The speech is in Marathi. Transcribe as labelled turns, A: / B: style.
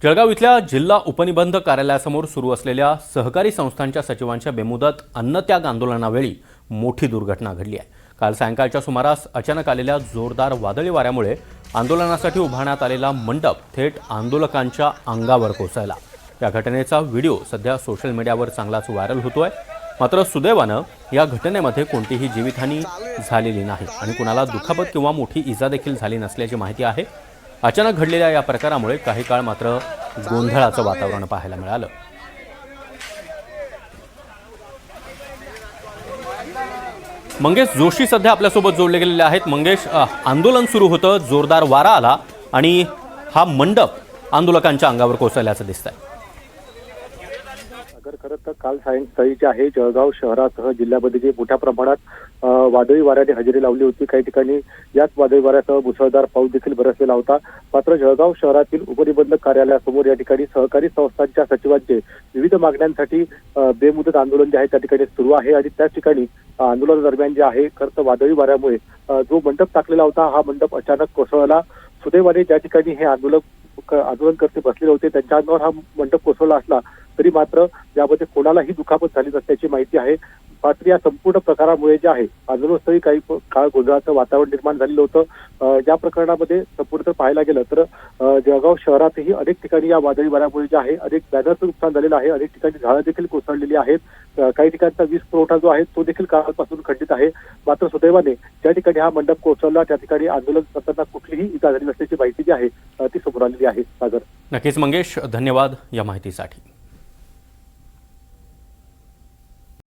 A: जळगाव इथल्या जिल्हा उपनिबंधक कार्यालयासमोर सुरू असलेल्या सहकारी संस्थांच्या सचिवांच्या बेमुदत अन्नत्याग आंदोलनावेळी मोठी दुर्घटना घडली आहे। काल सायंकाळच्या सुमारास अचानक आलेल्या जोरदार वादळी वाऱ्यामुळे आंदोलनासाठी उभारण्यात आलेला मंडप थेट आंदोलकांच्या अंगावर कोसळला। या घटनेचा व्हिडिओ सध्या सोशल मीडियावर चांगलाच व्हायरल होतोय। मात्र सुदैवानं या घटनेमध्ये कोणतीही जीवितहानी झालेली नाही आणि कुणाला दुखापत किंवा मोठी इजा देखील झाली नसल्याची माहिती आहे। अचानक घडलेल्या या प्रकारामुळे काही काळ मात्र गोंधळाचं वातावरण पाहायला मिळालं। मंगेश जोशी सध्या आपल्यासोबत जोडले गेलेले आहेत। मंगेश, आंदोलन सुरू होतं, जोरदार वारा आला आणि हा मंडप आंदोलकांच्या अंगावर कोसळल्याचं दिसतंय।
B: खरं तर काल सायंकाळी जे आहे जळगाव शहरासह जिल्ह्यामध्ये जे मोठ्या प्रमाणात वादळी वाऱ्याने हजेरी लावली होती। काही ठिकाणी याच वादळी वाऱ्यासह मुसळधार पाऊस देखील बरसलेला होता। मात्र जळगाव शहरातील उपनिबंधक कार्यालयासमोर या ठिकाणी सहकारी संस्थांच्या सचिवांचे विविध मागण्यांसाठी बेमुदत आंदोलन जे आहे त्या ठिकाणी सुरू आहे आणि त्याच ठिकाणी आंदोलनादरम्यान जे आहे खरं तर वादळी वाऱ्यामुळे जो मंडप टाकलेला होता हा मंडप अचानक कोसळला। सुदैवाने ज्या ठिकाणी हे आंदोलनकर्ते बसलेले होते त्यांच्या अंगावर हा मंडप कोसळला असला तरी मात्र यामध्ये कोणालाही दुखापत झाली नसल्याची माहिती आहे। मात्र या संपूर्ण प्रकारामुळे जे आहे आंदोलनस्थळी काही काळ गोंधळाचं वातावरण निर्माण झालेलं होतं। या प्रकरणामध्ये संपूर्ण पाहायला गेलं तर जळगाव शहरातही अनेक ठिकाणी या वादळी वाऱ्यामुळे जे आहे अनेक बॅनरचं नुकसान झालेलं आहे। अनेक ठिकाणी झाडं देखील कोसळलेली आहेत। काही ठिकाणचा वीज पुरवठा जो आहे तो देखील कालपासून खंडित आहे। मात्र सुदैवाने ज्या ठिकाणी हा मंडप कोसळला त्या ठिकाणी आंदोलन करताना कुठलीही इजा झाली नसल्याची माहिती जी आहे ती समोर आलेली आहे। सागर,
A: नक्कीच मंगेश, धन्यवाद या माहितीसाठी।